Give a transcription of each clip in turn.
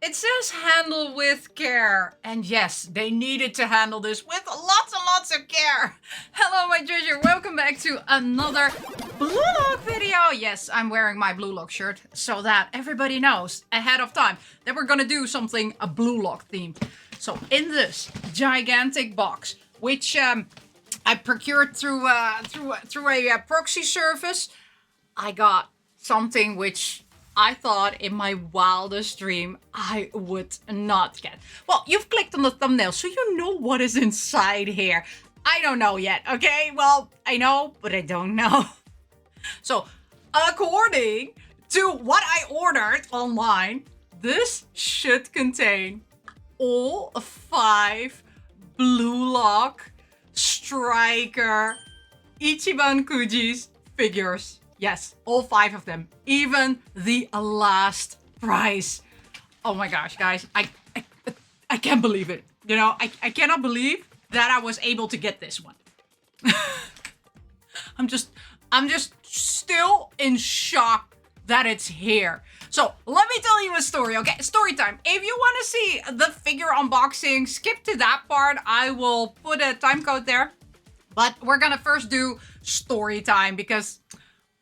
It says handle with care. And yes, they needed to handle this with lots and lots of care. Hello, my treasure. Welcome back to another Blue Lock video. Yes, I'm wearing my Blue Lock shirt so that everybody knows ahead of time that we're gonna do something a Blue Lock themed. So in this gigantic box, which I procured through a proxy service, I got something which I thought in my wildest dream I would not get. Well, you've clicked on the thumbnail, so you know what is inside here. I don't know yet, okay? Well, I know, but I don't know. So, according to what I ordered online, this should contain all 5 Blue Lock Striker Ichiban Kuji's figures. Yes, all 5 of them. Even the last prize. Oh my gosh, guys. I can't believe it. You know, I cannot believe that I was able to get this one. I'm just still in shock that it's here. So let me tell you a story, okay? Story time. If you want to see the figure unboxing, skip to that part. I will put a time code there. But we're gonna first do story time because,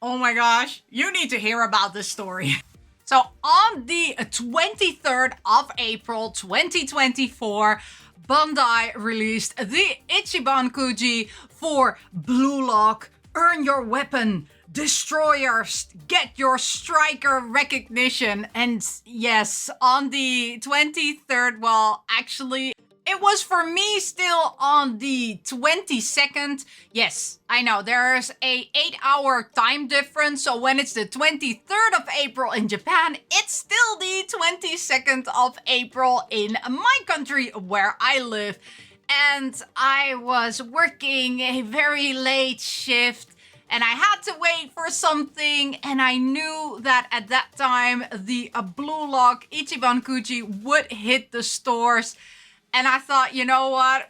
oh my gosh, you need to hear about this story. So on the 23rd of April 2024, Bandai released the Ichiban Kuji for Blue Lock. Earn your weapon, destroyers, get your striker recognition. And yes, on the 23rd, well, actually, it was for me still on the 22nd. Yes, I know there's a 8-hour time difference. So when it's the 23rd of April in Japan, it's still the 22nd of April in my country where I live. And I was working a very late shift and I had to wait for something. And I knew that at that time, the Blue Lock Ichiban Kuji would hit the stores. And I thought, you know what?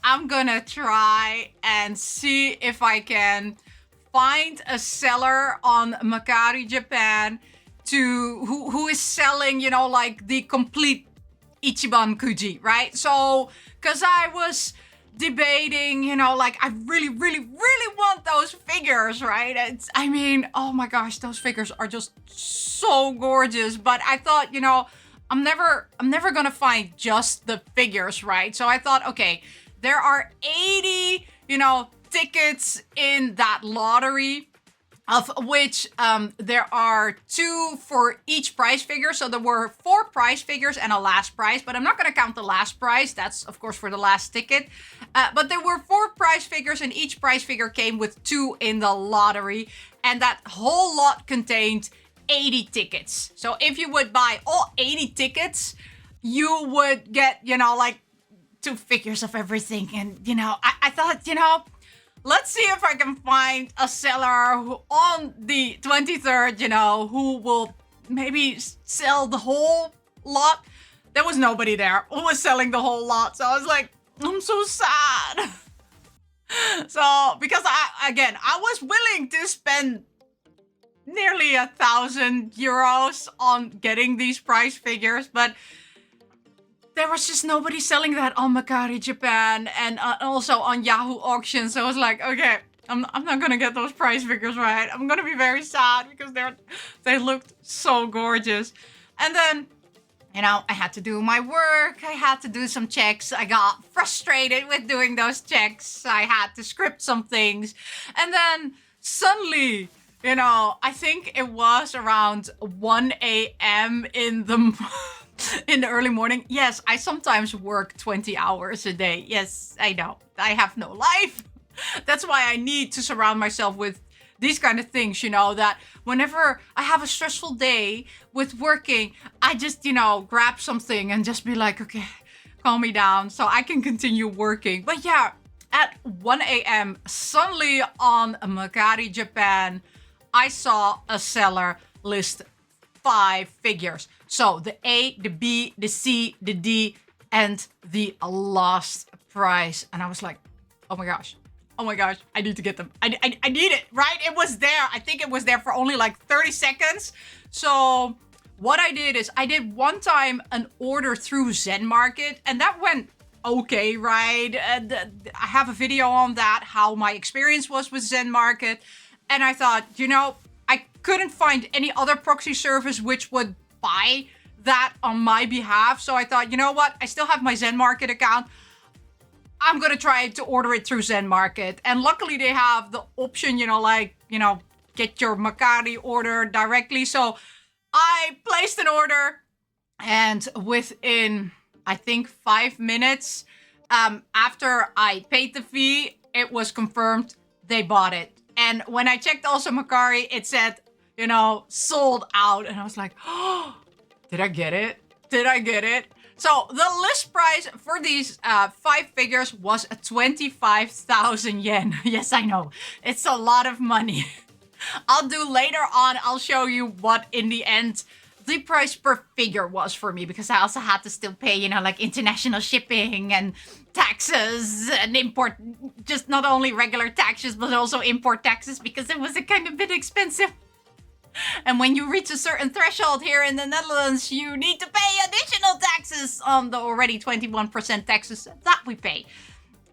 I'm gonna try and see if I can find a seller on Mercari Japan who is selling, you know, like the complete Ichiban Kuji, right? So, cause I was debating, you know, like I really want those figures, right? I mean, oh my gosh, those figures are just so gorgeous. But I thought, you know, I'm never gonna find just the figures, right? So I thought, okay, there are 80, you know, tickets in that lottery, of which there are 2 for each prize figure. So there were 4 prize figures and a last prize, but I'm not gonna count the last prize. That's of course for the last ticket. But there were 4 prize figures and each prize figure came with 2 in the lottery. And that whole lot contained 80 tickets. So if you would buy all 80 tickets, you would get, you know, like 2 figures of everything. And, you know, I thought, you know, let's see if I can find a seller who on the 23rd, you know, who will maybe sell the whole lot. There was nobody there who was selling the whole lot. So I was like, I'm so sad. So, because I was willing to spend nearly 1,000 euros on getting these prize figures, but there was just nobody selling that on Mercari Japan and also on Yahoo Auctions. So I was like, okay, I'm not gonna get those prize figures, right? I'm gonna be very sad because they looked so gorgeous. And then, you know, I had to do my work. I had to do some checks. I got frustrated with doing those checks. I had to script some things. And then suddenly, you know, I think it was around 1 a.m. in the early morning. Yes, I sometimes work 20 hours a day. Yes, I know. I have no life. That's why I need to surround myself with these kind of things, you know, that whenever I have a stressful day with working, I just, you know, grab something and just be like, okay, calm me down so I can continue working. But yeah, at 1 a.m., suddenly on Mercari Japan, I saw a seller list 5 figures. So the A, the B, the C, the D, and the last prize. And I was like, oh my gosh, I need to get them. I need it, right? It was there. I think it was there for only like 30 seconds. So what I did is I did one time an order through Zen Market, and that went okay, right? I have a video on that, how my experience was with Zen Market. And I thought, you know, I couldn't find any other proxy service which would buy that on my behalf. So I thought, you know what? I still have my Zen Market account. I'm going to try to order it through Zen Market. And luckily they have the option, you know, like, you know, get your Macari order directly. So I placed an order, and within, I think, 5 minutes after I paid the fee, it was confirmed they bought it. And when I checked also Macari, it said, you know, sold out. And I was like, oh, did I get it? Did I get it? So the list price for these 5 figures was 25,000 yen. Yes, I know. It's a lot of money. I'll do later on, I'll show you what in the end the price per figure was for me, because I also had to still pay, you know, like international shipping and taxes and import, just not only regular taxes, but also import taxes, because it was a kind of bit expensive. And when you reach a certain threshold here in the Netherlands, you need to pay additional taxes on the already 21% taxes that we pay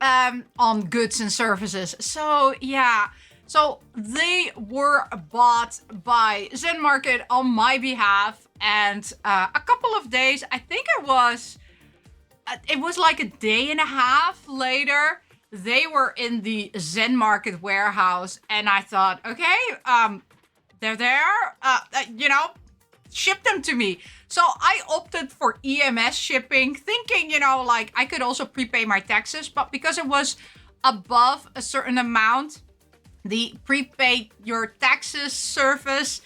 on goods and services. So yeah. So they were bought by Zen Market on my behalf, and a couple of days, I think it was like a day and a half later, they were in the Zen Market warehouse, and I thought, okay, they're there, you know, ship them to me. So I opted for EMS shipping, thinking, you know, like I could also prepay my taxes, but because it was above a certain amount, the prepaid your taxes service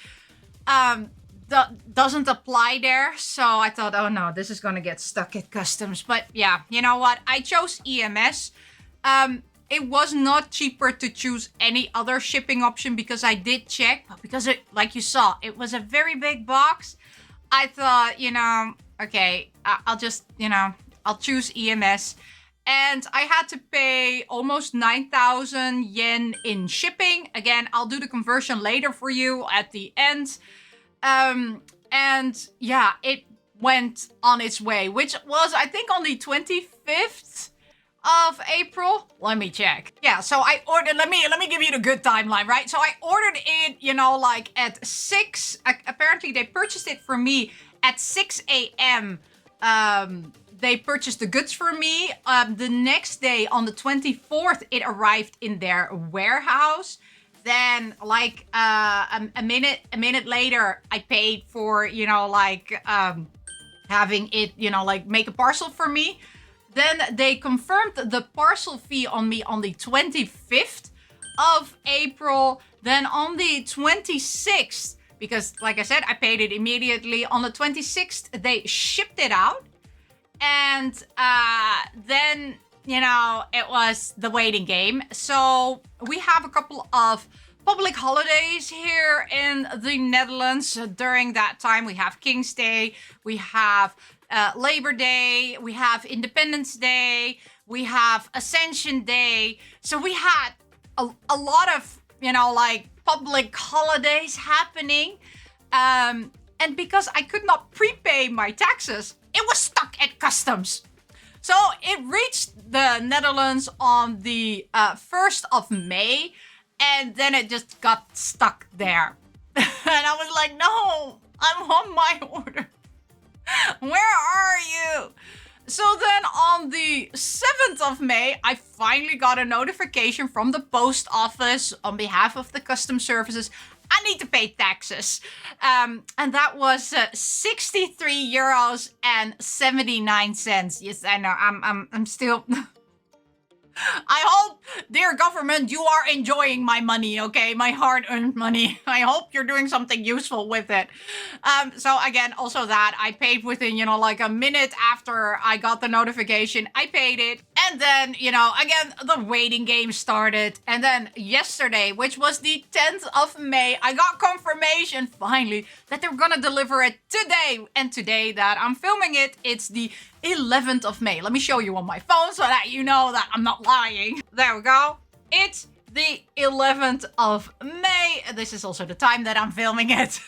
doesn't apply there. So I thought, oh no, this is going to get stuck at customs. But yeah, you know what? I chose EMS. It was not cheaper to choose any other shipping option, because I did check. But because it, like you saw, it was a very big box. I thought, you know, okay, I'll just, you know, I'll choose EMS. And I had to pay almost 9,000 yen in shipping. Again, I'll do the conversion later for you at the end. And yeah, it went on its way, which was, I think, on the 25th of April. Let me check. Yeah, so I ordered, let me give you the good timeline, right? So I ordered it, you know, like at 6, apparently they purchased it for me at 6 a.m. They purchased the goods for me. The next day, on the 24th, it arrived in their warehouse. Then, like a minute later, I paid for, you know, like having it, you know, like make a parcel for me. Then they confirmed the parcel fee on me on the 25th of April. Then on the 26th, because like I said, I paid it immediately. On the 26th, they shipped it out. And then, you know, it was the waiting game. So we have a couple of public holidays here in the Netherlands. During that time, we have King's Day, we have Labor Day, we have Independence Day, we have Ascension Day. So we had a lot of, you know, like public holidays happening. And because I could not prepay my taxes, it was stuck at customs. So it reached the Netherlands on the 1st of May, and then it just got stuck there. And I was like, no, I'm on my order. Where are you? So then on the 7th of May, I finally got a notification from the post office on behalf of the customs services. I need to pay taxes. And that was 63 euros and 79 cents. Yes, I know. I'm still... I hope, dear government, you are enjoying my money, okay? My hard-earned money. I hope you're doing something useful with it. So again, also that, I paid within, you know, like a minute after I got the notification. I paid it. And then, you know, again, the waiting game started. And then yesterday, which was the 10th of May, I got confirmation, finally, that they're gonna deliver it today. And today that I'm filming it, it's the 11th of May. Let me show you on my phone so that you know that I'm not lying. There we go. It's the 11th of May. This is also the time that I'm filming it.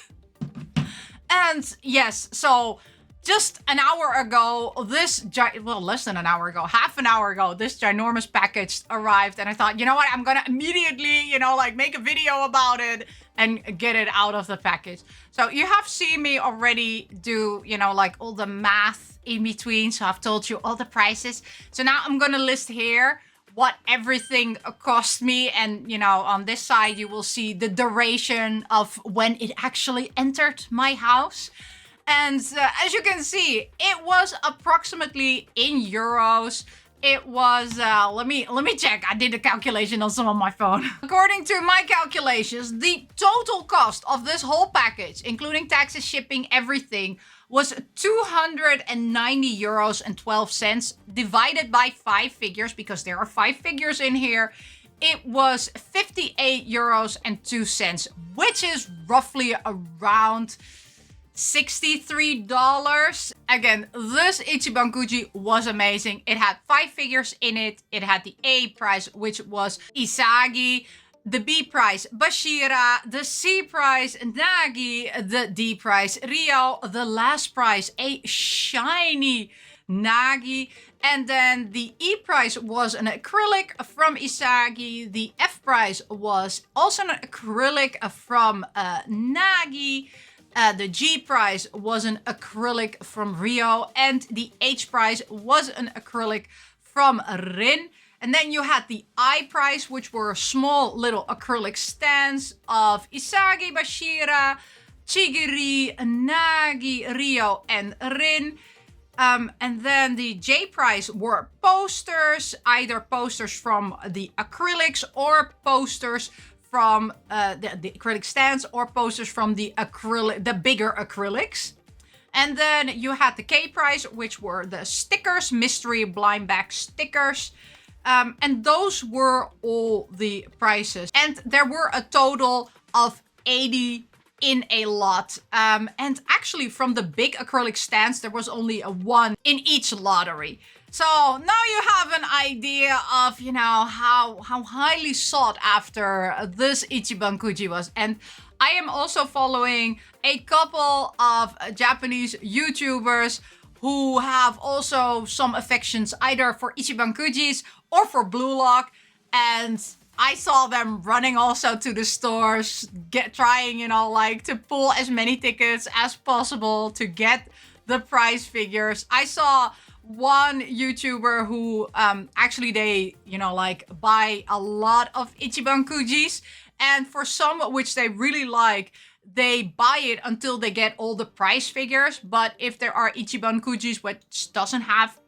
And yes, so just an hour ago, well, less than an hour ago, half an hour ago, this ginormous package arrived. And I thought, you know what, I'm gonna immediately, like make a video about it and get it out of the package. So you have seen me already do, like all the math in between. So I've told you all the prices. So now I'm gonna list here what everything cost me. And, on this side, you will see the duration of when it actually entered my house. And as you can see, it was approximately in euros. It was, let me check. I did a calculation on some of my phone. According to my calculations, the total cost of this whole package, including taxes, shipping, everything, was 290 euros and 12 cents divided by 5 figures, because there are 5 figures in here. It was 58 euros and 2 cents, which is roughly around $63. Again, this Ichiban Kuji was amazing. It had 5 figures in it. It had the A price, which was Isagi, the B price Bashira, the C price Nagi, the D price Rio, the last price a shiny Nagi, and then the E price was an acrylic from Isagi. The F price was also an acrylic from Nagi. The G price was an acrylic from Rio, and the H price was an acrylic from Rin. And then you had the I price, which were small little acrylic stands of Isagi, Bashira, Chigiri, Nagi, Rio, and Rin. And then the J price were posters, either posters from the acrylics or posters from the acrylic stands, or posters from the bigger acrylics. And then you had the K price, which were the stickers, mystery blind bag stickers. And those were all the prices. And there were a total of 80 in a lot. And actually from the big acrylic stands, there was only a 1 in each lottery. So now you have an idea of, how highly sought after this Ichiban Kuji was. And I am also following a couple of Japanese YouTubers who have also some affections either for Ichiban Kujis or for Blue Lock. And I saw them running also to the stores, trying, to pull as many tickets as possible to get the prize figures. I saw one YouTuber who actually they, buy a lot of Ichiban Kujis. And for some which they really like, they buy it until they get all the prize figures. But if there are Ichiban Kujis which doesn't have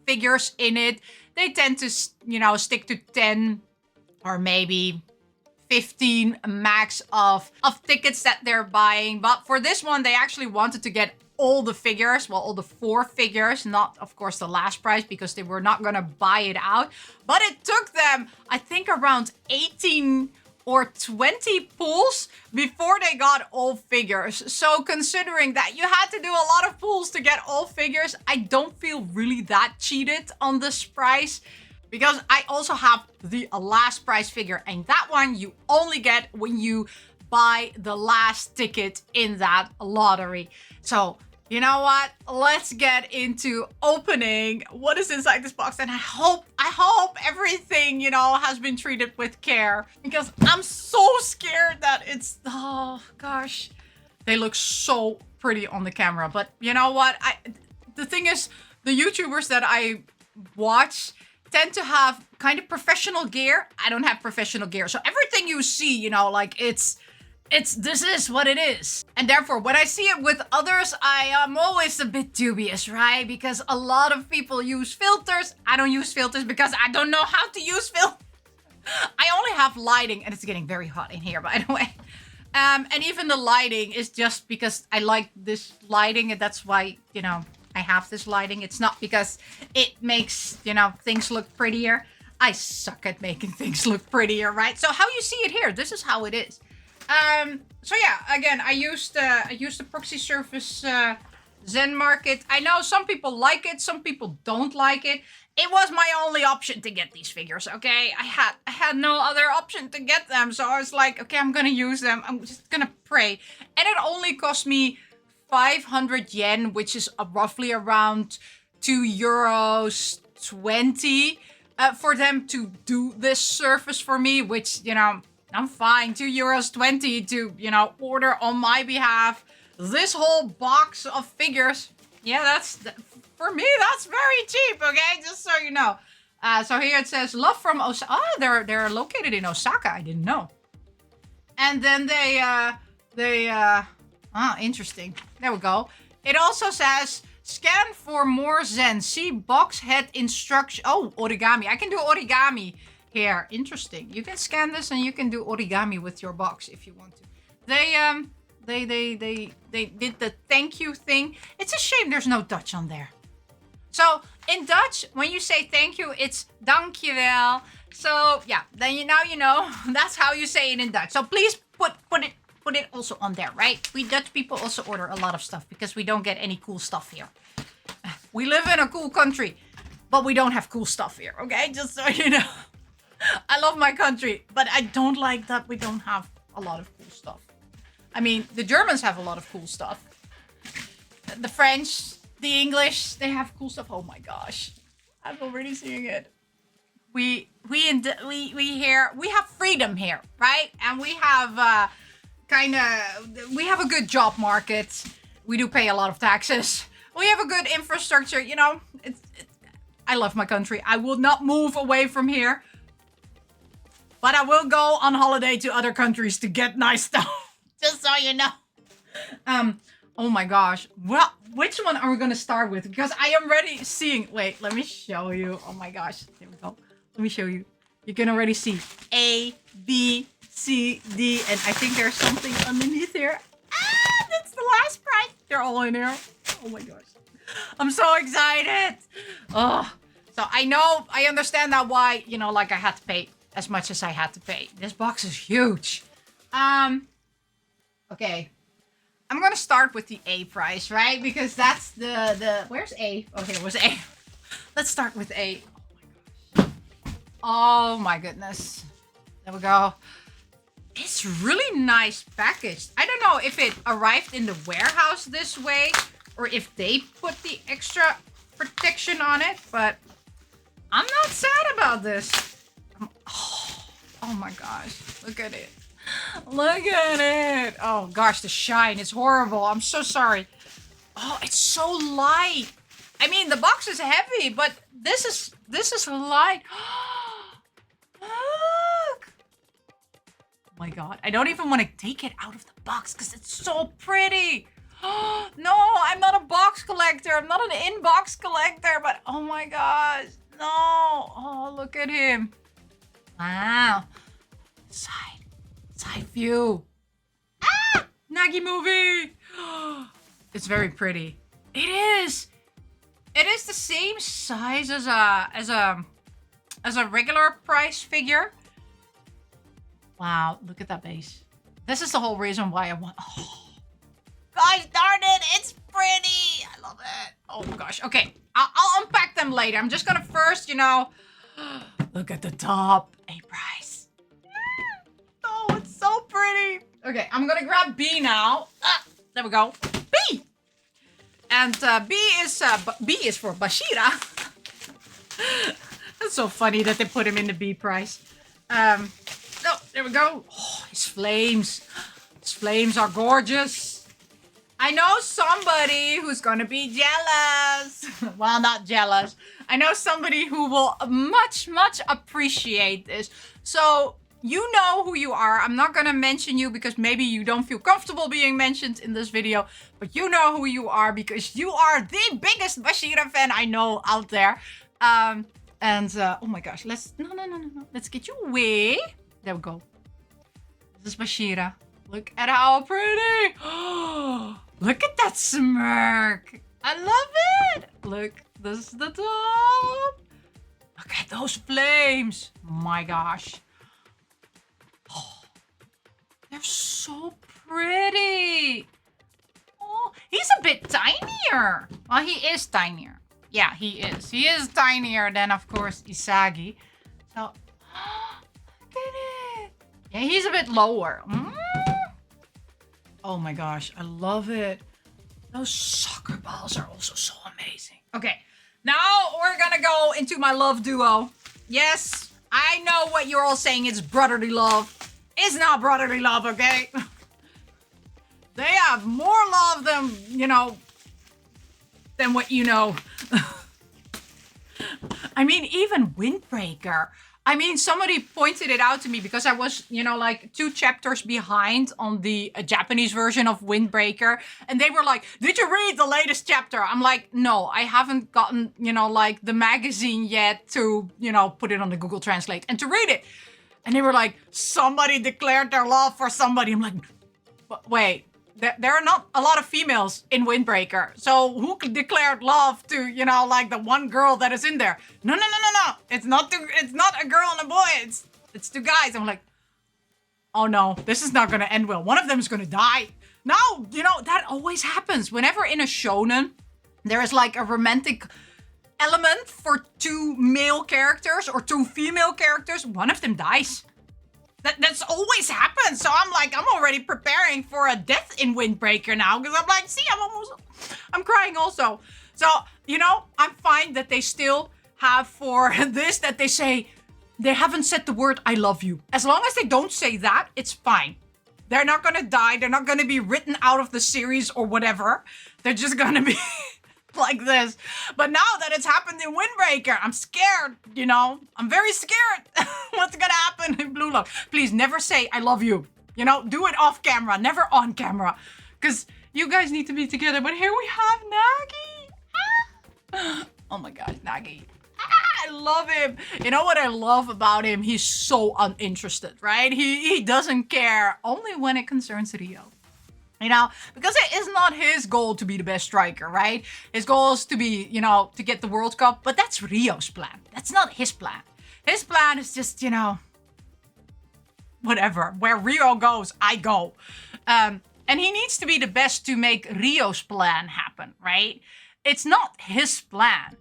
figures in it, they tend to, stick to 10 or maybe 15 max of tickets that they're buying. But for this one, they actually wanted to get all the figures, well, all the 4 figures, not of course the last prize, because they were not gonna buy it out. But it took them, I think, around 18 or 20 pulls before they got all figures. So considering that you had to do a lot of pulls to get all figures, I don't feel really that cheated on this prize, because I also have the last prize figure, and that one you only get when you buy the last ticket in that lottery. So you know what? Let's get into opening what is inside this box. And I hope everything, has been treated with care, because I'm so scared that it's, oh gosh, they look so pretty on the camera. But you know what? The thing is, the YouTubers that I watch tend to have kind of professional gear. I don't have professional gear. So everything you see, this is what it is. And therefore, when I see it with others, I am always a bit dubious, right? Because a lot of people use filters. I don't use filters because I don't know how to use filters. I only have lighting, and it's getting very hot in here, by the way. And even the lighting is just because I like this lighting, and that's why, I have this lighting. It's not because it makes, things look prettier. I suck at making things look prettier, right? So how you see it here, this is how it is. So yeah, again, I used the proxy service Zen Market. I know some people like it, some people don't like it. It was my only option to get these figures, okay? I had no other option to get them, so I was like, okay, I'm gonna use them. I'm just gonna pray. And it only cost me 500 yen, which is roughly around €2.20 for them to do this service for me, which, you know, I'm fine. €2.20 to, you know, order on my behalf this whole box of figures. Yeah, for me, that's very cheap, okay? Just so you know. So here it says, love from Osaka. Oh, they're located in Osaka. I didn't know. And then interesting. There we go. It also says, scan for more zen. See box head instruction. Oh, origami. I can do origami here. Interesting. You can scan this and you can do origami with your box if you want to. They did the thank you thing. It's a shame there's no Dutch on there. So in Dutch, when you say thank you, it's dankjewel. So yeah, then now you know that's how you say it in Dutch. So please put it also on there, right? We Dutch people also order a lot of stuff because we don't get any cool stuff here. We live in a cool country, but we don't have cool stuff here, okay? Just so you know. I love my country, but I don't like that we don't have a lot of cool stuff. I mean, the Germans have a lot of cool stuff. The French, the English, they have cool stuff. Oh my gosh. I'm already seeing it. We have freedom here, right? And we have we have a good job market. We do pay a lot of taxes. We have a good infrastructure, you know. I love my country. I will not move away from here. But I will go on holiday to other countries to get nice stuff. Just so you know. Oh my gosh. Well, which one are we going to start with? Because I am already seeing... Wait, let me show you. Oh my gosh. There we go. Let me show you. You can already see A, B, C, D. And I think there's something underneath here. Ah, that's the last prize. They're all in here. Oh my gosh. I'm so excited. Oh, so I understand now why, you know, like I had to pay as much as I had to pay. This box is huge. Okay. I'm gonna start with the A price, right? Because that's the where's A? Oh, here was A. Let's start with A. Oh my goodness. There we go. It's really nice packaged. I don't know if it arrived in the warehouse this way or if they put the extra protection on it, but I'm not sad about this. Oh my gosh. Look at it. Look at it. Oh gosh, the shine is horrible. I'm so sorry. Oh, it's so light. I mean, the box is heavy, but this is light. Look. Oh my god. I don't even want to take it out of the box because it's so pretty. No, I'm not a box collector. I'm not an in-box collector, but oh my gosh. No. Oh, look at him. Wow. Side view. Ah! Nagi movie. It's very pretty. It is. It is the same size as a regular price figure. Wow, look at that base. This is the whole reason why I want. Oh, gosh darn it, it's pretty. I love it. Oh gosh. Okay, I'll unpack them later. I'm just gonna first, you know, look at the top. A price. Oh, it's so pretty. Okay, I'm gonna grab B now. There we go. B. And B is for Bashira. That's so funny that they put him in the B price. Oh, there we go. Oh, his flames. His flames are gorgeous. I know somebody who's gonna be jealous. Well, not jealous. I know somebody who will much appreciate this. So, you know who you are. I'm not gonna mention you because maybe you don't feel comfortable being mentioned in this video. But you know who you are because you are the biggest Bashira fan I know out there. Oh my gosh, no. Let's get you away. There we go. This is Bashira. Look at how pretty. Oh, look at that smirk. I love it. Look, this is the top. Look at those flames. My gosh. Oh, they're so pretty. Oh, he's a bit tinier. Well, he is tinier. Yeah, he is. He is tinier than, of course, Isagi. So, look at it. Yeah, he's a bit lower. Oh my gosh, I love it. Those soccer balls are also so amazing. Okay, now we're gonna go into my love duo. Yes, I know what you're all saying. It's brotherly love. It's not brotherly love, okay? They have more love than, you know, than what you know. I mean, even Windbreaker. I mean, somebody pointed it out to me because I was, you know, like 2 chapters behind on the Japanese version of Windbreaker. And they were like, did you read the latest chapter? I'm like, no, I haven't gotten, you know, like the magazine yet to, you know, put it on the Google Translate and to read it. And they were like, somebody declared their love for somebody. I'm like, wait. There are not a lot of females in Windbreaker. So who declared love to, you know, like the one girl that is in there? No. It's not a girl and a boy. It's 2 guys. I'm like, oh no, this is not going to end well. One of them is going to die. No, you know, that always happens. Whenever in a shonen, there is like a romantic element for 2 male characters or 2 female characters, one of them dies. That's always happened. So I'm like, I'm already preparing for a death in Windbreaker now. Because I'm like, see, I'm crying also. So, you know, I'm fine that they still have for this, that they say, they haven't said the word, I love you. As long as they don't say that, it's fine. They're not going to die. They're not going to be written out of the series or whatever. They're just going to be like this. But now that it's happened in Windbreaker, I'm scared, you know. I'm very scared. What's gonna happen in Blue Lock? Please never say I love you. You know, do it off camera, never on camera. Because you guys need to be together. But here we have Nagi. Ah. Oh my gosh, Nagi. Ah, I love him. You know what I love about him? He's so uninterested, right? He doesn't care, only when it concerns Rio. You know, because it is not his goal to be the best striker, right? His goal is to be, you know, to get the World Cup. But that's Rio's plan. That's not his plan. His plan is just, you know, whatever. Where Rio goes, I go. And he needs to be the best to make Rio's plan happen, right? It's not his plan.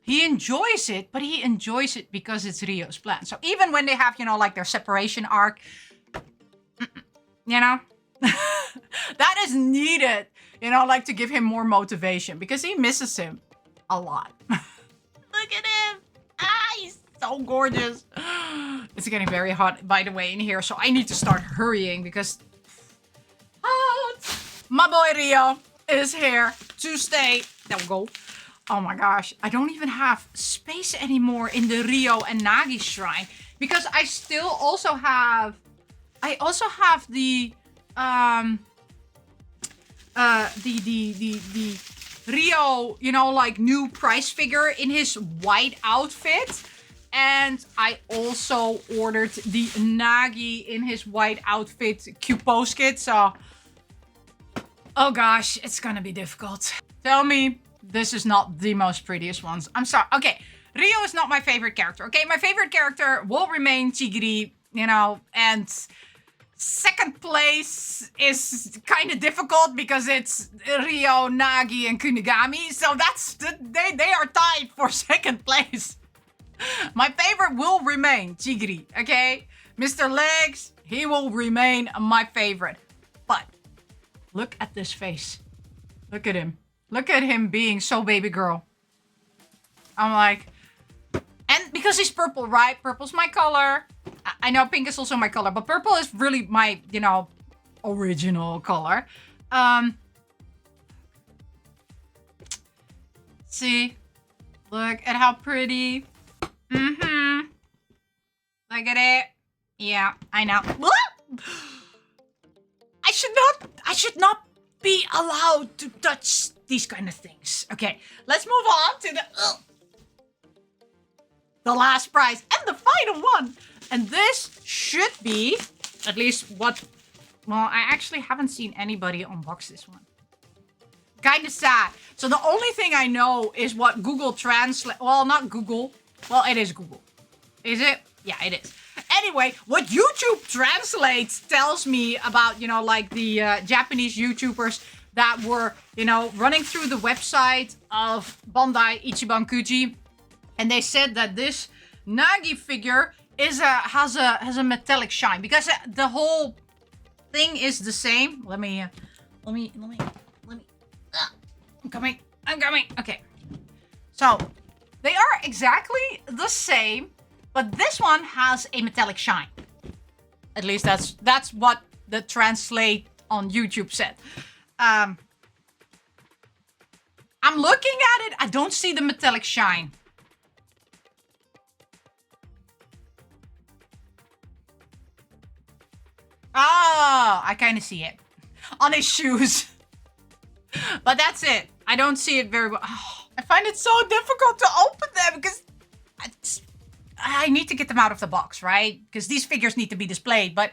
He enjoys it, but he enjoys it because it's Rio's plan. So even when they have, you know, like their separation arc, you know, that is needed, you know, like to give him more motivation because he misses him a lot. Look at him. Ah, he's so gorgeous. It's getting very hot, by the way, in here. So I need to start hurrying because my boy Rio is here to stay. There we go. Oh my gosh. I don't even have space anymore in the Rio and Nagi shrine because I still also have... I also have the Rio, you know, like new price figure in his white outfit. And I also ordered the Nagi in his white outfit Q-Pose kit. So, oh gosh, it's gonna be difficult. Tell me this is not the most prettiest ones. I'm sorry. Okay, Rio is not my favorite character. Okay, my favorite character will remain Chigiri, you know, and... second place is kind of difficult because it's Rio, Nagi, and Kunigami. So that's they are tied for second place. My favorite will remain Chigiri, okay? Mr. Legs, he will remain my favorite. But look at this face. Look at him. Look at him being so baby girl. I'm like... And because he's purple, right? Purple's my color. I know pink is also my color, but purple is really my, you know, original color. See? Look at how pretty. Mm-hmm. Look at it. Yeah, I know. I should not be allowed to touch these kind of things. Okay, let's move on to the last prize and the final one. And this should be, at least what... Well, I actually haven't seen anybody unbox this one. Kind of sad. So the only thing I know is what Google Translate... Well, not Google. Well, it is Google. Is it? Yeah, it is. Anyway, what YouTube Translate tells me about, you know, like the Japanese YouTubers that were, you know, running through the website of Bandai Ichiban Kuji. And they said that this Nagi figure has a metallic shine because the whole thing is the same. Let me I'm coming. I'm coming. Okay. So, they are exactly the same, but this one has a metallic shine. At least that's what the translate on YouTube said. I'm looking at it. I don't see the metallic shine. Oh, I kind of see it on his shoes. But that's it. I don't see it very well. Oh, I find it so difficult to open them because I need to get them out of the box, right? Because these figures need to be displayed. But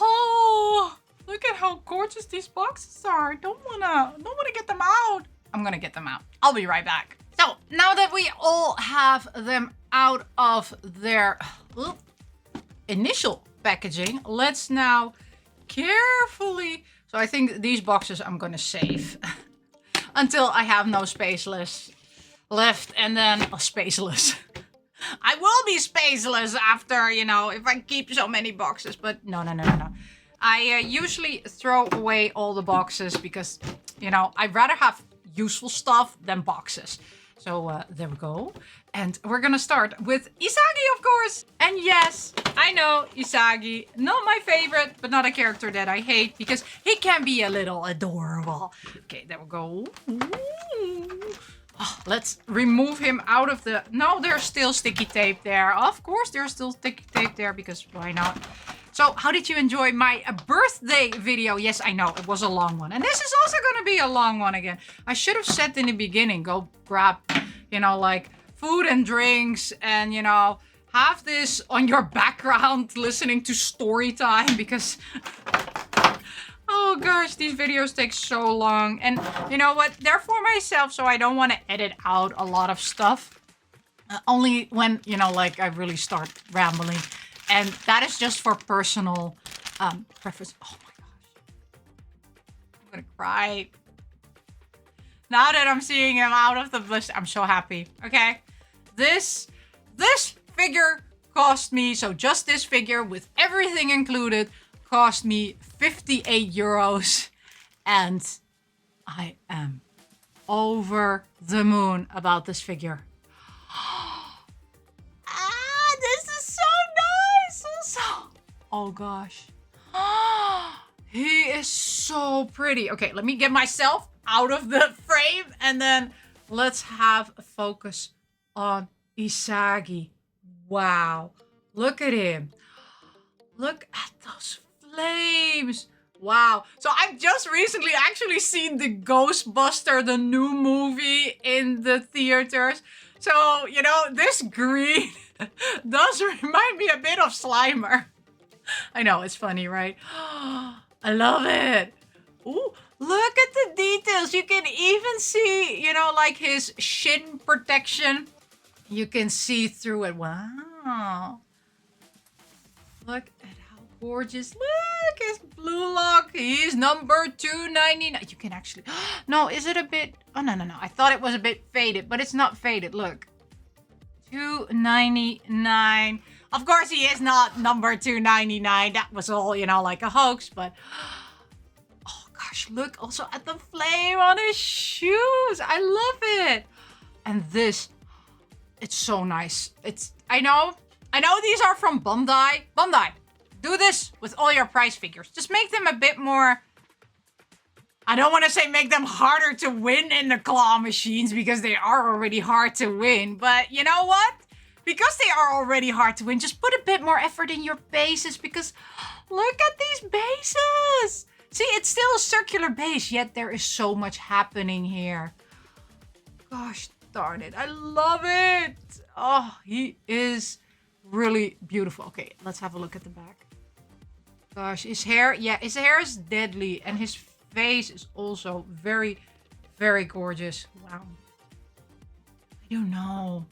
oh, look at how gorgeous these boxes are. I don't wanna get them out. I'm gonna get them out. I'll be right back. So now that we all have them out of their initial packaging, let's now carefully. So I think these boxes I'm gonna save until I have no spaceless left, and then spaceless. I will be spaceless after, you know, if I keep so many boxes. But no. I usually throw away all the boxes because, you know, I'd rather have useful stuff than boxes. So there we go. And we're gonna start with Isagi, of course. And yes, I know Isagi, not my favorite, but not a character that I hate because he can be a little adorable. Okay, there we go. Ooh. Oh, let's remove him out of the... No, there's still sticky tape there. Of course, there's still sticky tape there because why not? So, how did you enjoy my birthday video? Yes, I know, it was a long one. And this is also going to be a long one again. I should have said in the beginning, go grab, you know, like food and drinks and, you know, have this on your background listening to story time because... Oh gosh, these videos take so long. And you know what? They're for myself, so I don't want to edit out a lot of stuff. Only when, you know, like I really start rambling. And that is just for personal preference. Oh my gosh. I'm gonna cry. Now that I'm seeing him out of the list, I'm so happy. Okay? This figure cost me, so just this figure with everything included, cost me 58 euros, and I am over the moon about this figure. This is so nice also. Oh gosh. He is so pretty. Okay, let me get myself out of the frame and then let's have a focus on Isagi. Wow, look at him. Look at those flames. Wow. So I've just recently actually seen the Ghostbuster, the new movie in the theaters. So, you know, this green does remind me a bit of Slimer. I know, it's funny, right? I love it. Ooh, look at the details. You can even see, you know, like his shin protection. You can see through it. Wow. Look at gorgeous. Look, his blue lock. He's number 299. You can actually... No, is it a bit... Oh, no. I thought it was a bit faded, but it's not faded. Look. 299. Of course, he is not number 299. That was all, you know, like a hoax, but... Oh, gosh. Look also at the flame on his shoes. I love it. And this... It's so nice. It's... I know these are from Bandai. Bandai. Do this with all your prize figures. Just make them a bit more... I don't want to say make them harder to win in the claw machines because they are already hard to win. But you know what? Because they are already hard to win, just put a bit more effort in your bases because look at these bases. See, it's still a circular base, yet there is so much happening here. Gosh darn it. I love it. Oh, he is really beautiful. Okay, let's have a look at the back. Gosh, his hair, yeah, his hair is deadly. And his face is also very, very gorgeous. Wow. I don't know.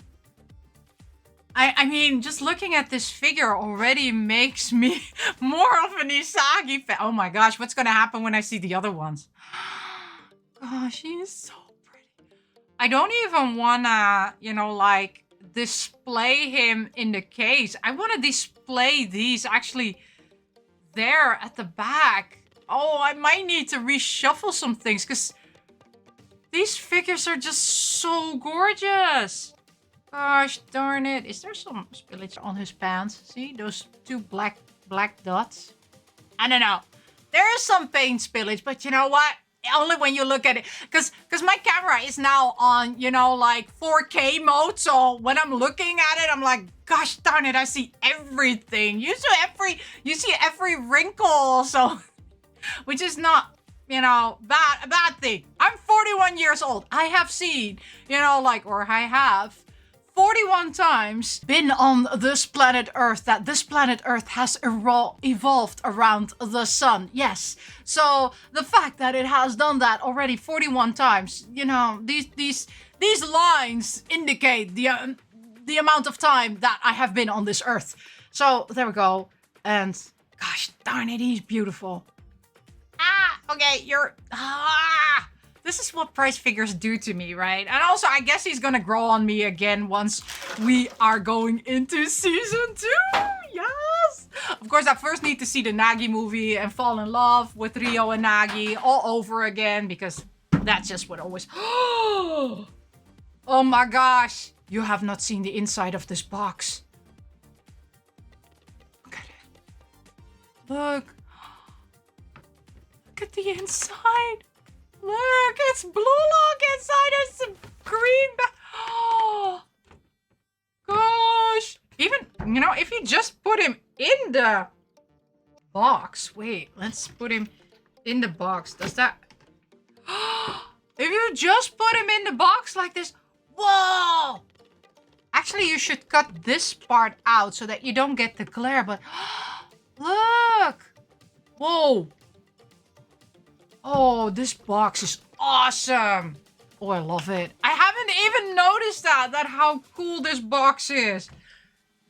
I mean, just looking at this figure already makes me more of an Isagi fan. Oh my gosh, what's going to happen when I see the other ones? Gosh, he is so pretty. I don't even want to, you know, like, display him in the case. I want to display these actually there at the back. Oh, I might need to reshuffle some things because These figures are just so gorgeous. Gosh darn it. Is there some spillage on his pants? See those two black dots? I don't know. There is some paint spillage, but you know what? Only when you look at it. Because my camera is now on, you know, like 4K mode. So when I'm looking at it, I'm like, gosh darn it, I see everything. You see every wrinkle. So, which is not, you know, a bad thing. I'm 41 years old. I have seen, you know, like, or I have 41 times been on this planet Earth, that this planet Earth has evolved around the sun. Yes. So the fact that it has done that already 41 times, you know, these lines indicate the amount of time that I have been on this Earth. So there we go. And gosh darn it, he's beautiful. Okay, this is what price figures do to me, right? And also, I guess he's gonna grow on me again once we are going into season 2. Yes! Of course, I first need to see the Nagi movie and fall in love with Rio and Nagi all over again, because that's just what always... Oh my gosh! You have not seen the inside of this box. Look at it. Look. Look at the inside. Look, it's Blue Lock inside. It's some green. Oh, gosh. Even, you know, if you just put him in the box. Wait, let's put him in the box. Does that... If you just put him in the box like this. Whoa. Actually, you should cut this part out so that you don't get the glare. But look. Whoa. Oh, this box is awesome. Oh, I love it. I haven't even noticed that how cool this box is.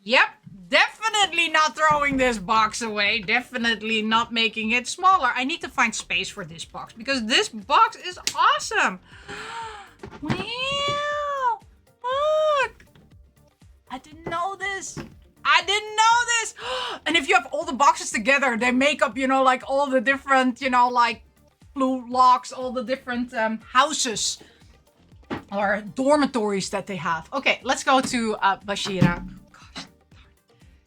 Yep, definitely not throwing this box away. Definitely not making it smaller. I need to find space for this box because this box is awesome. Wow. Look. I didn't know this. I didn't know this. And if you have all the boxes together, they make up, you know, like all the different, you know, like Blue Locks, all the different houses or dormitories that they have. Okay, let's go to Bashira. Gosh,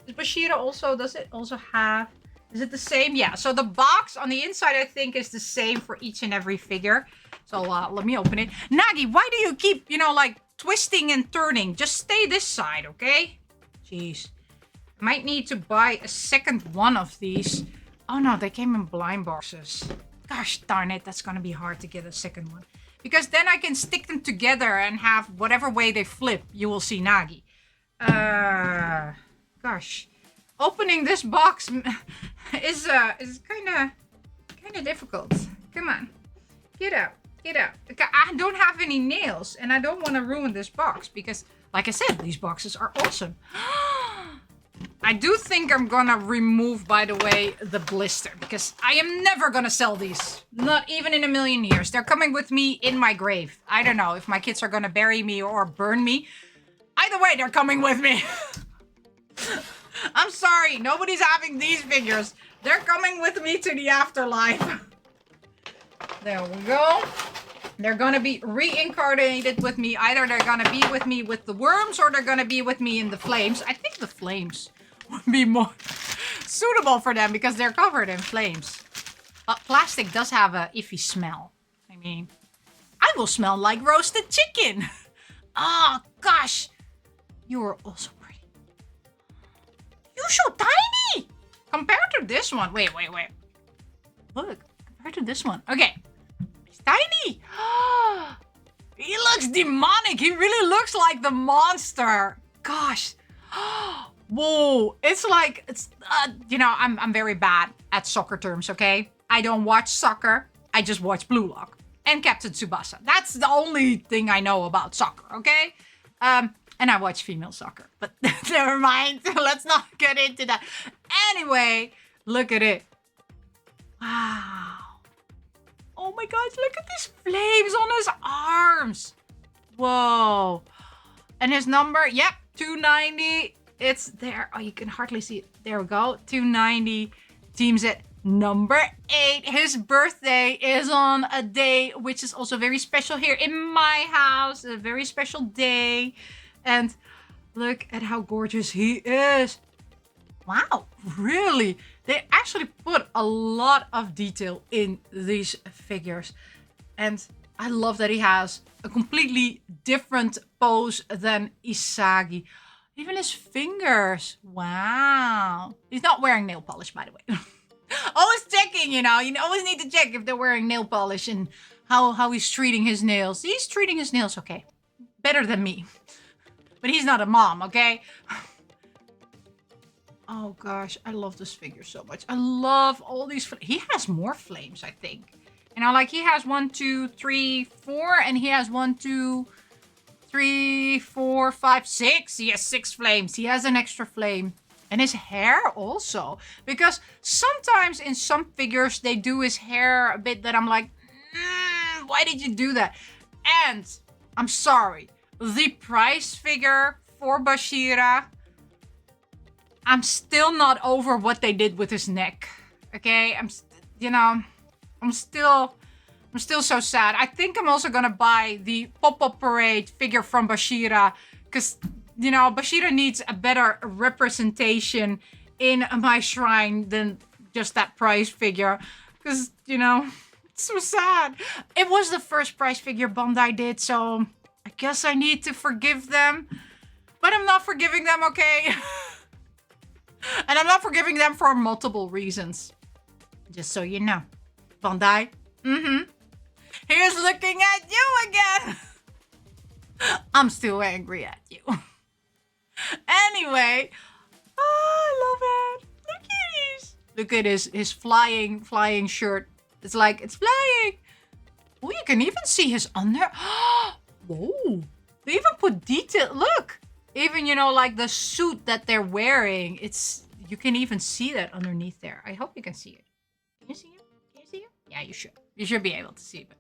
is Bashira also, does it also have, is it the same? Yeah, so the box on the inside, I think, is the same for each and every figure. So let me open it. Nagi, why do you keep, you know, like twisting and turning? Just stay this side, okay? Jeez. Might need to buy a second one of these. Oh no, they came in blind boxes. Gosh darn it, that's gonna be hard to get a second one. Because then I can stick them together and have whatever way they flip, you will see Nagi. Gosh. Opening this box is kinda difficult. Come on. Get out. Get out. I don't have any nails and I don't want to ruin this box because, like I said, these boxes are awesome. I do think I'm gonna remove, by the way, the blister because I am never gonna sell these. Not even in a million years. They're coming with me in my grave. I don't know if my kids are gonna bury me or burn me. Either way, they're coming with me. I'm sorry, nobody's having these figures. They're coming with me to the afterlife. There we go. They're gonna be reincarnated with me. Either they're gonna be with me with the worms or they're gonna be with me in the flames. I think the flames would be more suitable for them because they're covered in flames. Plastic does have a iffy smell. I mean, I will smell like roasted chicken. Oh, gosh. You are also pretty. You're so tiny. Compared to this one. Wait. Look, compared to this one. Okay. He's tiny. He looks demonic. He really looks like the monster. Gosh. Whoa. It's like, you know, I'm very bad at soccer terms, okay? I don't watch soccer. I just watch Blue Lock and Captain Tsubasa. That's the only thing I know about soccer, okay? And I watch female soccer, but never mind. Let's not get into that. Anyway, look at it. Wow. Oh my gosh, look at these flames on his arms. Whoa. And his number, yep, 290. It's there. Oh, you can hardly see it. There we go. 290. Teams at Number 8, his birthday is on a day which is also very special here in my house. A very special day. And look at how gorgeous he is. Wow, really? They actually put a lot of detail in these figures. And I love that he has a completely different pose than Isagi. Even his fingers. Wow. He's not wearing nail polish, by the way. Always checking, you know. You always need to check if they're wearing nail polish and how he's treating his nails. He's treating his nails okay. Better than me. But he's not a mom, okay? Oh gosh, I love this figure so much. I love all these. He has more flames, I think. You know, like he has 1, 2, 3, 4, and he has 1, 2, 3, 4, 5, 6. He has 6 flames. He has an extra flame. And his hair also. Because sometimes in some figures, they do his hair a bit that I'm like, why did you do that? And I'm sorry. The price figure for Bashira, I'm still not over what they did with his neck. Okay? I'm still so sad. I think I'm also gonna buy the Pop-Up Parade figure from Bashira. Because, you know, Bashira needs a better representation in my shrine than just that price figure. Because, you know, it's so sad. It was the first price figure Bandai did, so I guess I need to forgive them. But I'm not forgiving them, okay? And I'm not forgiving them for multiple reasons. Just so you know. Bandai, here's looking at you again. I'm still angry at you. Anyway, oh, I love it. Look at this. Look at his flying shirt. It's like it's flying. Oh, you can even see his under. Whoa! They even put detail. Look, even, you know, like the suit that they're wearing. You can even see that underneath there. I hope you can see it. Can you see it? Can you see it? Yeah, you should. You should be able to see it.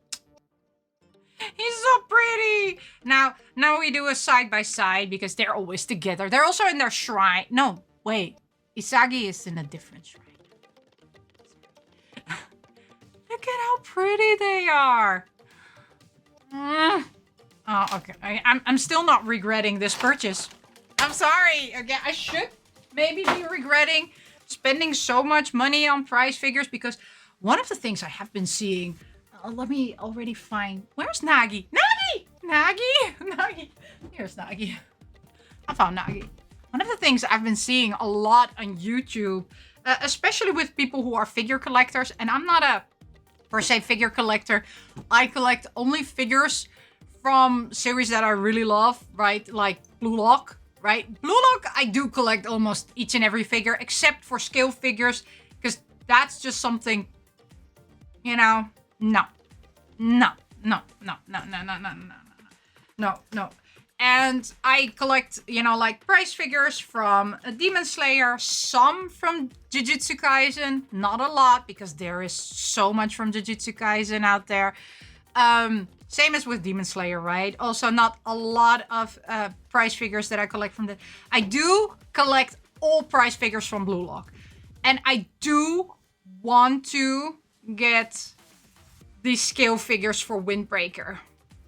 He's so pretty. Now we do a side by side because they're always together. They're also in their shrine. No, wait. Isagi is in a different shrine. Look at how pretty they are. Oh, okay. I'm still not regretting this purchase. I'm sorry. Okay, I should maybe be regretting spending so much money on price figures because one of the things I have been seeing. Let me already find. Where's Nagi? Nagi! Here's Nagi. I found Nagi. One of the things I've been seeing a lot on YouTube, especially with people who are figure collectors, and I'm not a per se figure collector. I collect only figures from series that I really love, right? Like Blue Lock, right? Blue Lock, I do collect almost each and every figure except for scale figures because that's just something, you know. No. And I collect, you know, like price figures from Demon Slayer, some from Jujutsu Kaisen, not a lot because there is so much from Jujutsu Kaisen out there. Same as with Demon Slayer, right? Also not a lot of price figures that I collect from the... I do collect all price figures from Blue Lock. And I do want to get these scale figures for Windbreaker.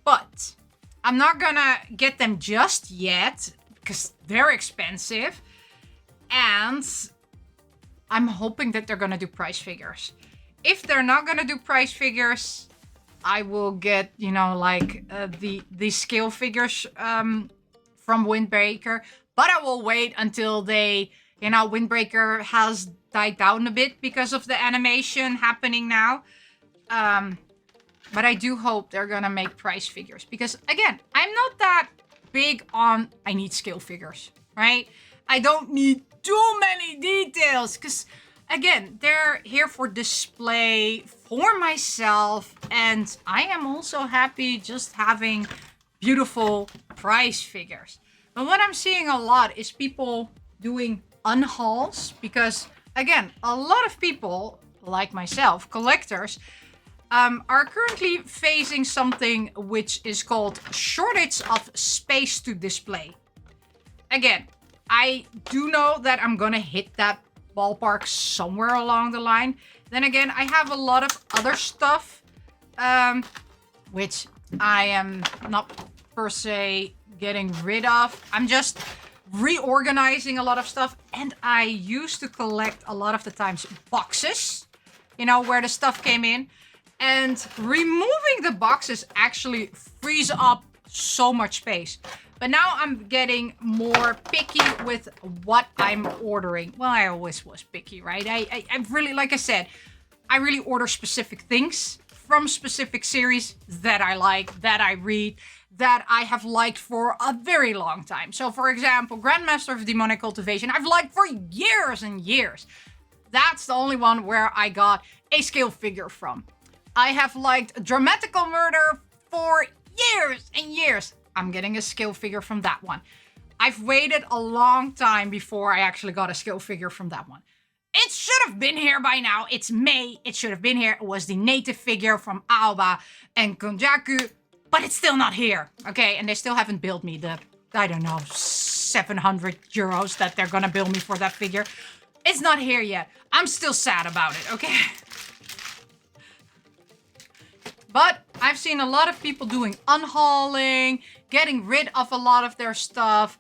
But I'm not gonna get them just yet because they're expensive. And I'm hoping that they're gonna do price figures. If they're not gonna do price figures, I will get, you know, like the scale figures from Windbreaker. But I will wait until they, you know, Windbreaker has died down a bit because of the animation happening now. But I do hope they're gonna make price figures. Because, again, I'm not that big on... I need scale figures, right? I don't need too many details. Because, again, they're here for display, for myself. And I am also happy just having beautiful price figures. But what I'm seeing a lot is people doing unhauls. Because, again, a lot of people, like myself, collectors... are currently facing something which is called shortage of space to display. Again, I do know that I'm gonna hit that ballpark somewhere along the line. Then again, I have a lot of other stuff, which I am not per se getting rid of. I'm just reorganizing a lot of stuff. And I used to collect a lot of the times boxes, you know, where the stuff came in. And removing the boxes actually frees up so much space. But now I'm getting more picky with what I'm ordering. Well, I always was picky, right? I really, like I said, I really order specific things from specific series that I like, that I read, that I have liked for a very long time. So for example, Grandmaster of Demonic Cultivation, I've liked for years and years. That's the only one where I got a scale figure from. I have liked Dramatical Murder for years and years. I'm getting a scale figure from that one. I've waited a long time before I actually got a scale figure from that one. It should have been here by now. It's May. It should have been here. It was the native figure from Aoba and Konjaku, but it's still not here. Okay, and they still haven't billed me the, I don't know, 700 euros that they're gonna bill me for that figure. It's not here yet. I'm still sad about it, okay? But I've seen a lot of people doing unhauling, getting rid of a lot of their stuff,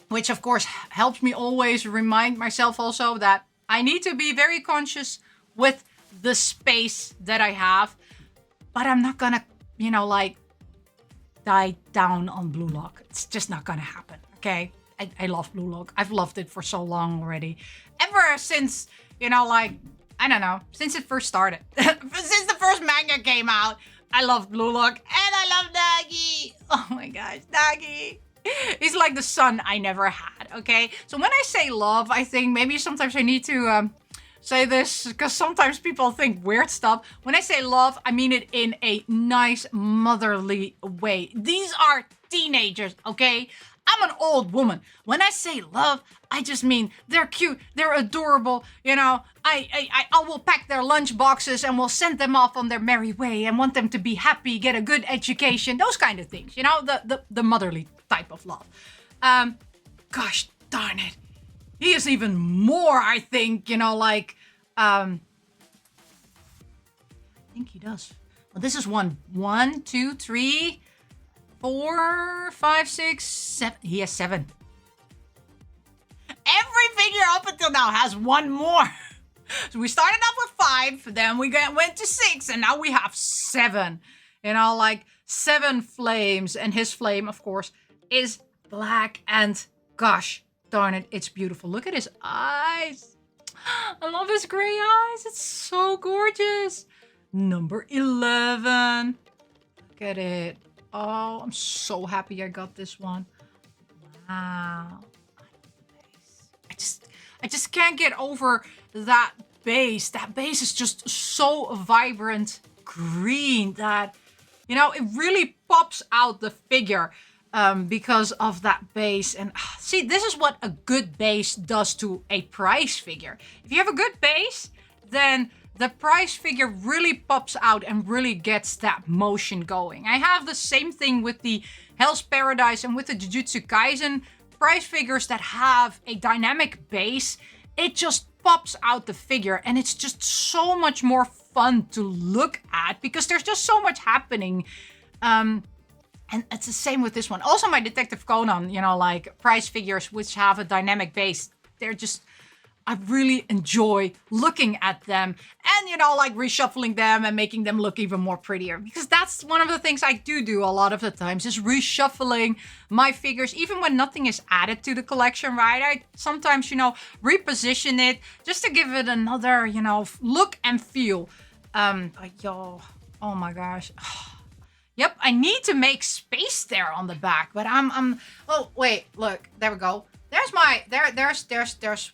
which of course helps me always remind myself also that I need to be very conscious with the space that I have. But I'm not gonna, you know, like die down on Blue Lock. It's just not gonna happen, okay? I love Blue Lock. I've loved it for so long already. Ever since, you know, like, I don't know, since it first started. Since the first manga came out, I love Blue Lock and I love Nagi. Oh my gosh, Nagi. He's like the son I never had, okay? So when I say love, I think maybe sometimes I need to say this because sometimes people think weird stuff. When I say love, I mean it in a nice motherly way. These are teenagers, okay? I'm an old woman. When I say love, I just mean they're cute, they're adorable, you know. I will pack their lunch boxes and will send them off on their merry way and want them to be happy, get a good education, those kind of things, you know, the motherly type of love. Gosh darn it. He is even more, I think, you know, like, I think he does. Well, this is one, two, three, 4, 5, 6, 7. He has 7. Every figure up until now has one more. So we started off with 5, then we went to 6, and now we have 7. You know, like 7 flames. And his flame, of course, is black. And gosh darn it, it's beautiful. Look at his eyes. I love his gray eyes. It's so gorgeous. Number 11. Look at it. Oh, I'm so happy I got this one. Wow. I just can't get over that base. That base is just so vibrant green that, you know, it really pops out the figure because of that base. And see, this is what a good base does to a prize figure. If you have a good base, then the prize figure really pops out and really gets that motion going. I have the same thing with the Hell's Paradise and with the Jujutsu Kaisen prize figures that have a dynamic base. It just pops out the figure and it's just so much more fun to look at because there's just so much happening. And it's the same with this one. Also my Detective Conan, you know, like prize figures which have a dynamic base. They're just, I really enjoy looking at them and, you know, like reshuffling them and making them look even more prettier. Because that's one of the things I do a lot of the times is reshuffling my figures, even when nothing is added to the collection, right? I sometimes, you know, reposition it just to give it another, you know, look and feel. Oh my gosh. Yep, I need to make space there on the back, but oh, wait, look, there we go. There's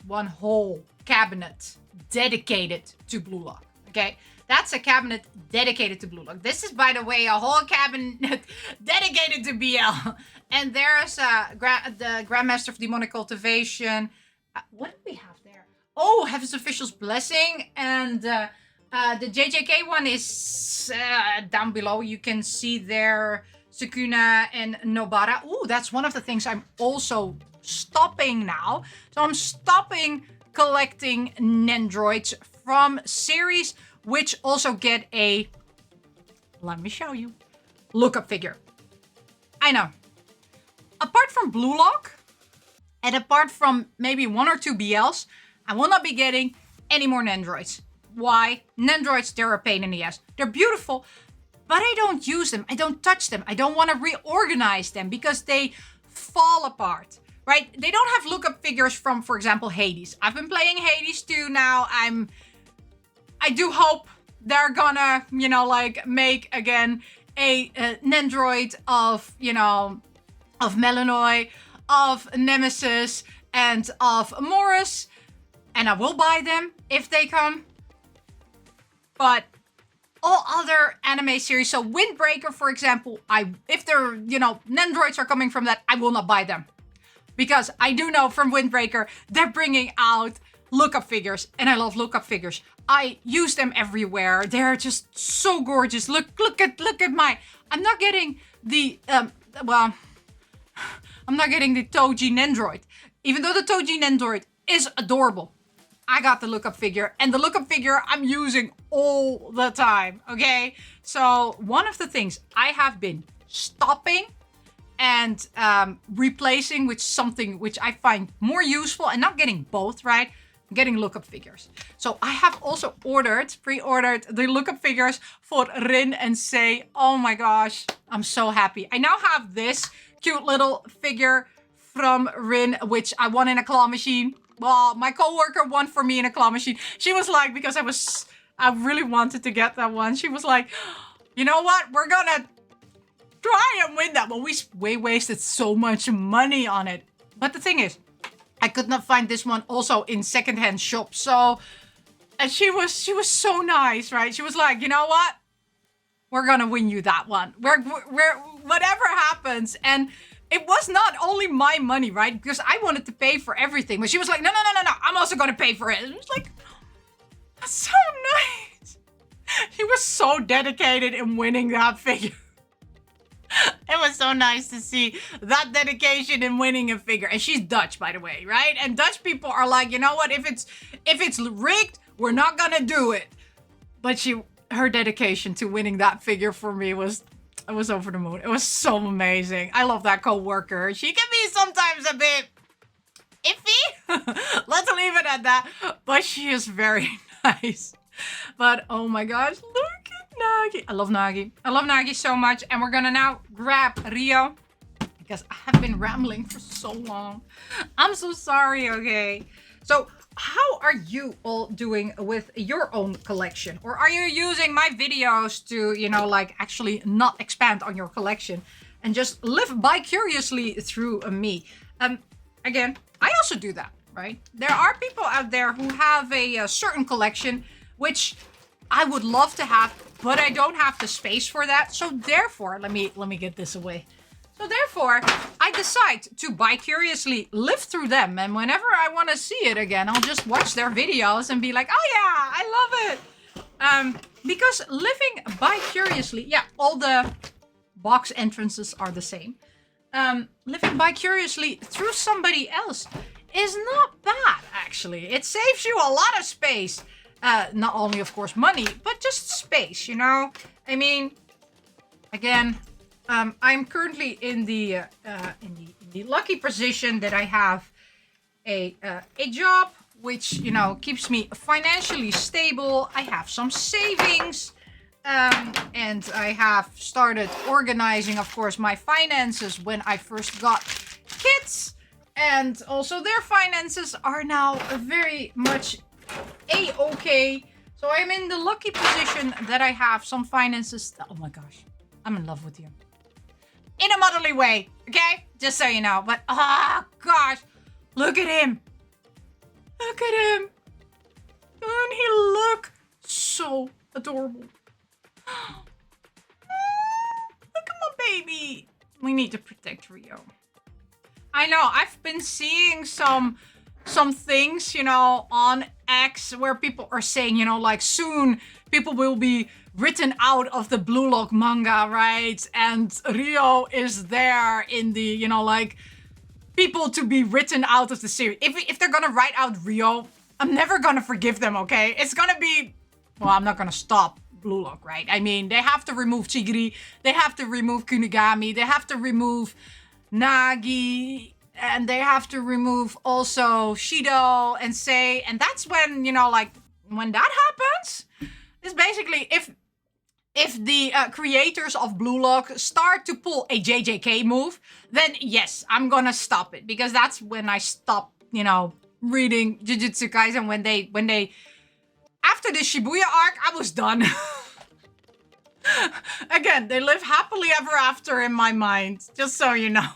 one whole cabinet dedicated to Blue Lock, okay? That's a cabinet dedicated to Blue Lock. This is, by the way, a whole cabinet dedicated to BL. And there's the Grandmaster of Demonic Cultivation. What do we have there? Oh, Heaven's Official's Blessing. And the JJK one is down below. You can see there Sukuna and Nobara. Ooh, that's one of the things I'm also stopping now. So I'm stopping collecting Nendroids from series which also get a, let me show you, lookup figure. I know. Apart from Blue Lock, and apart from maybe 1 or 2 BLs, I will not be getting any more Nendroids. Why? Nendroids, they're a pain in the ass. They're beautiful, but I don't use them. I don't touch them. I don't want to reorganize them because they fall apart, right? They don't have lookup figures from, for example, Hades. I've been playing Hades 2 now. I do hope they're gonna, you know, like make again a Nendroid of, you know, of Melanoy, of Nemesis, and of Morris. And I will buy them if they come. But all other anime series, so Windbreaker, for example, if they're, you know, Nendroids are coming from that, I will not buy them. Because I do know from Windbreaker, they're bringing out lookup figures, and I love lookup figures. I use them everywhere. They're just so gorgeous. Look at my, I'm not getting the, well, I'm not getting the Toji Nendroid. Even though the Toji Nendroid is adorable, I got the lookup figure, and the lookup figure I'm using all the time, okay? So one of the things I have been stopping and replacing with something which I find more useful, and not getting both, right? I'm getting lookup figures. So I have also pre-ordered the lookup figures for Rin and Sei. Oh my gosh, I'm so happy. I now have this cute little figure from Rin, which I won in a claw machine. Well, my coworker won for me in a claw machine. She was like, because I really wanted to get that one. She was like, you know what? We're gonna try and win that. Well, we wasted so much money on it. But the thing is, I could not find this one also in secondhand shops. So, and she was so nice, right? She was like, you know what? We're gonna win you that one. We're whatever happens. And it was not only my money, right? Because I wanted to pay for everything. But she was like, no. I'm also gonna pay for it. And it was like, that's so nice. She was so dedicated in winning that figure. It was so nice to see that dedication in winning a figure. And she's Dutch, by the way, right? And Dutch people are like, you know what? If it's rigged, we're not gonna do it. But her dedication to winning that figure for me was over the moon. It was so amazing. I love that coworker. She can be sometimes a bit iffy. Let's leave it at that. But she is very nice. But oh my gosh, look at Nagi. I love Nagi. I love Nagi so much. And we're gonna now grab Rio, because I have been rambling for so long. I'm so sorry, okay? So how are you all doing with your own collection? Or are you using my videos to, you know, like actually not expand on your collection and just live vicariously through me? Again, I also do that, right? There are people out there who have a certain collection which I would love to have, but I don't have the space for that. So therefore, let me get this away. So therefore, I decide to vicariously live through them. And whenever I want to see it again, I'll just watch their videos and be like, oh yeah, I love it. Because living vicariously, yeah, all the box entrances are the same. Living vicariously through somebody else is not bad, actually. It saves you a lot of space. Not only, of course, money, but just space, you know? I mean, again, I'm currently in the lucky position that I have a job which, you know, keeps me financially stable. I have some savings, and I have started organizing, of course, my finances when I first got kids, and also their finances are now very much a-okay. So I'm in the lucky position that I have some finances. Oh my gosh, I'm in love with you. In a motherly way, okay? Just so you know. But, gosh, look at him. Look at him. Doesn't he look so adorable? Look at my baby. We need to protect Rio. I know, I've been seeing some things, you know, on X where people are saying, you know, like soon people will be written out of the Blue Lock manga, right? And Rio is there in the, you know, like people to be written out of the series. If they're gonna write out Rio, I'm never gonna forgive them, okay? It's gonna be... Well, I'm not gonna stop Blue Lock, right? I mean, they have to remove Chigiri. They have to remove Kunigami. They have to remove Nagi. And they have to remove also Shido and Sei. And that's when, you know, like, when that happens, it's basically if the creators of Blue Lock start to pull a JJK move, then yes, I'm gonna stop it. Because that's when I stop, you know, reading Jujutsu Kaisen when they after the Shibuya arc, I was done. Again, they live happily ever after in my mind, just so you know.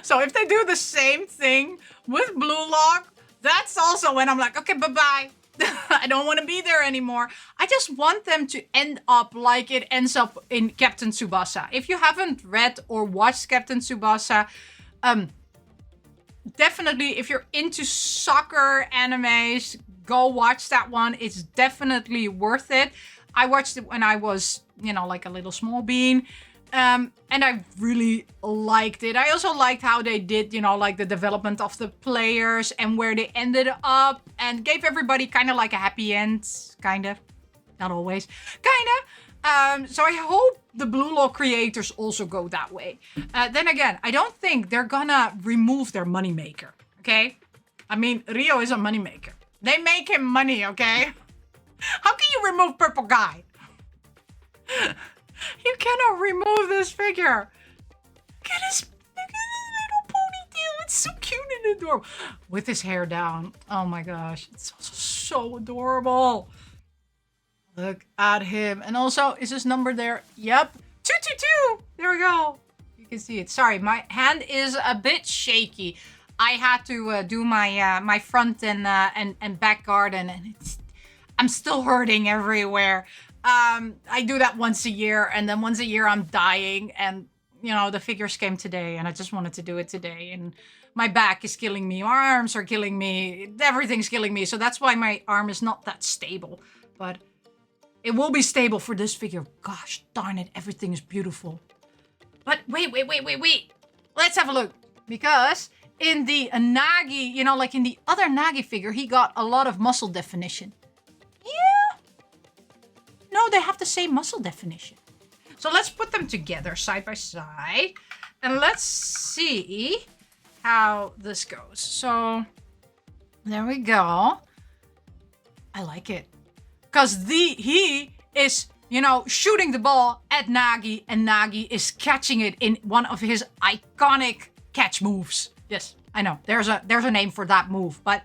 So if they do the same thing with Blue Lock, that's also when I'm like, okay, bye-bye. I don't want to be there anymore. I just want them to end up like it ends up in Captain Tsubasa. If you haven't read or watched Captain Tsubasa, definitely, if you're into soccer animes, go watch that one. It's definitely worth it. I watched it when I was, you know, like a little small bean. And I really liked it. I also liked how they did, you know, like the development of the players and where they ended up and gave everybody kind of like a happy end. Kind of. Not always. Kind of. So I hope the Blue Lock creators also go that way. Then again, I don't think they're gonna remove their moneymaker, okay? I mean, Rio is a moneymaker. They make him money, okay? How can you remove Purple Guy? You cannot remove this figure. Look at his little ponytail. It's so cute and adorable. With his hair down. Oh my gosh. It's also so adorable. Look at him. And also, is his number there? Yep. 222. There we go. You can see it. Sorry, my hand is a bit shaky. I had to do my my front and back garden, and I'm still hurting everywhere. I do that once a year, and then once a year I'm dying, and you know, the figures came today, and I just wanted to do it today, and my back is killing me, my arms are killing me, everything's killing me, so that's why my arm is not that stable, but it will be stable for this figure. Gosh darn it, everything is beautiful. But wait, let's have a look, because in the Nagi, you know, like in the other Nagi figure, he got a lot of muscle definition. Yeah. No, they have the same muscle definition. So let's put them together side by side. And let's see how this goes. So there we go. I like it. Because he is, you know, shooting the ball at Nagi. And Nagi is catching it in one of his iconic catch moves. Yes, I know. There's a name for that move. But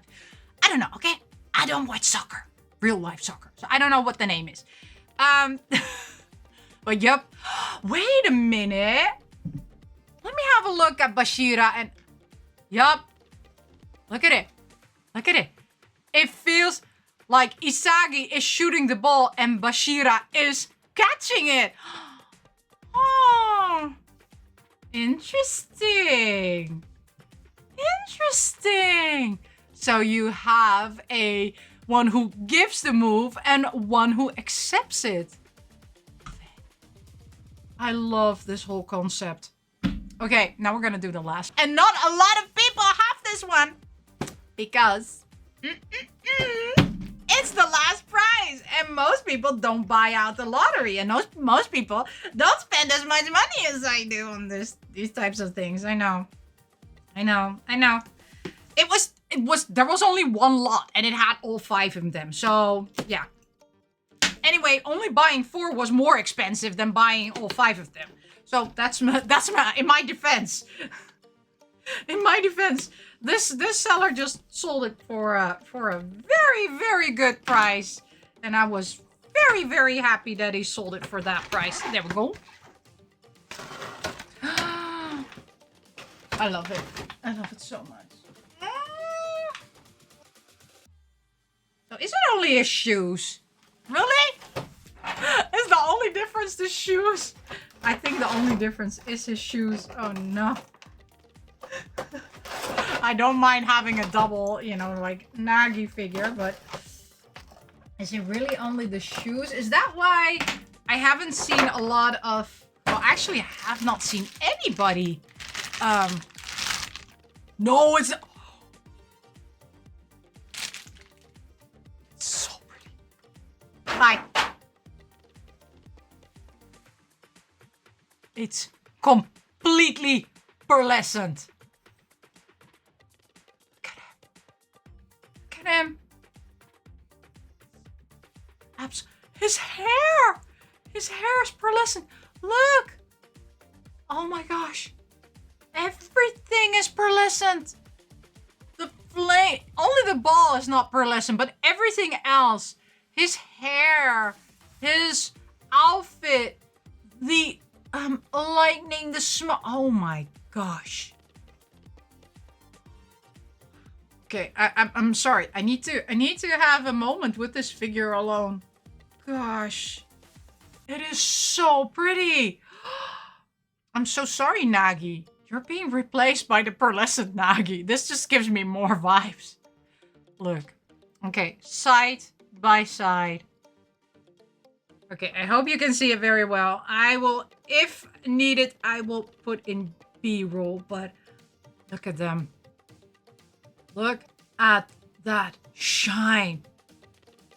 I don't know, okay? I don't watch soccer. Real life soccer. So I don't know what the name is. But yep. Wait a minute. Let me have a look at Bashira and... Yup. Look at it. Look at it. It feels like Isagi is shooting the ball and Bashira is catching it. Oh. Interesting. Interesting. So you have a one who gives the move and one who accepts it. I love this whole concept. Okay, now we're gonna do the last. And not a lot of people have this one. Because it's the last prize. And most people don't buy out the lottery. And most people don't spend as much money as I do on these types of things. I know. There was only one lot and it had all 5 of them. So, yeah. Anyway, only buying 4 was more expensive than buying all 5 of them. So that's in my defense. In my defense, this seller just sold it for a very, very good price. And I was very, very happy that he sold it for that price. There we go. I love it. I love it so much. So is it only his shoes? Really? Is the only difference the shoes? I think the only difference is his shoes. Oh no. I don't mind having a double, you know, like Nagi figure, but is it really only the shoes? Is that why I haven't seen a lot of... Well, actually, I have not seen anybody. No, it's... It's completely pearlescent. Look at him. His hair! His hair is pearlescent. Look! Oh my gosh. Everything is pearlescent. The flame, only the ball is not pearlescent, but everything else. His hair, his outfit, the lightning, the smoke. Oh my gosh. Okay, I'm sorry. I need to have a moment with this figure alone. Gosh. It is so pretty. I'm so sorry, Nagi. You're being replaced by the pearlescent Nagi. This just gives me more vibes. Look. Okay, side by side. Okay, I hope you can see it very well. I will, if needed, I will put in B-roll, but look at them. Look at that shine.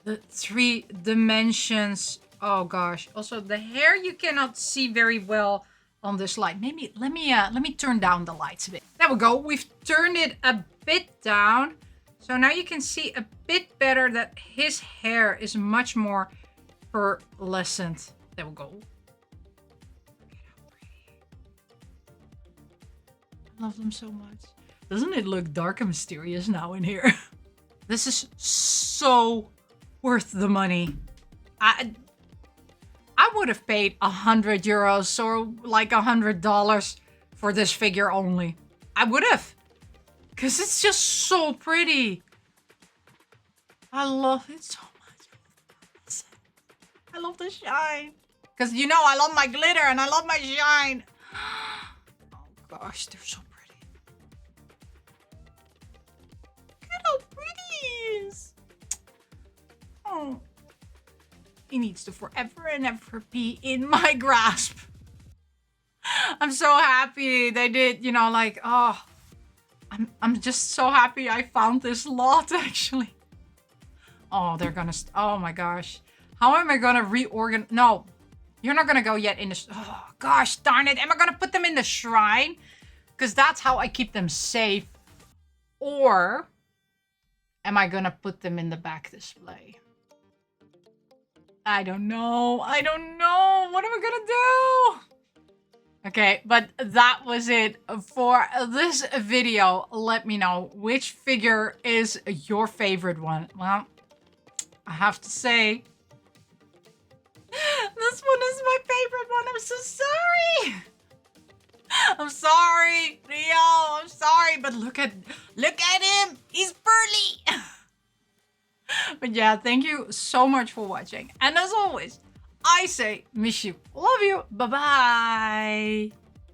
The 3 dimensions. Oh gosh. Also, the hair you cannot see very well on this light. Maybe let me turn down the lights a bit. There we go. We've turned it a bit down. So now you can see a bit better that his hair is much more pearlescent. There we go. Look at how pretty. I love them so much. Doesn't it look dark and mysterious now in here? This is so worth the money. I would have paid €100 or like $100 for this figure only. I would have. Because it's just so pretty. I love it so much. I love the shine. Because you know I love my glitter and I love my shine. Oh gosh, they're so pretty. Look at how pretty he is. Oh. He needs to forever and ever be in my grasp. I'm so happy they did, you know, like, oh. I'm just so happy I found this lot, actually. Oh, they're gonna... oh my gosh. How am I gonna reorganize... no. You're not gonna go yet in the... oh, gosh darn it. Am I gonna put them in the shrine? Because that's how I keep them safe. Or... am I gonna put them in the back display? I don't know. I don't know. What am I gonna do? Okay, but that was it for this video. Let me know which figure is your favorite one. Well, I have to say, this one is my favorite one. I'm so sorry. I'm sorry, Rio. I'm sorry, but look at him. He's pearly. But yeah, thank you so much for watching. And as always, I say, miss you, love you, bye-bye.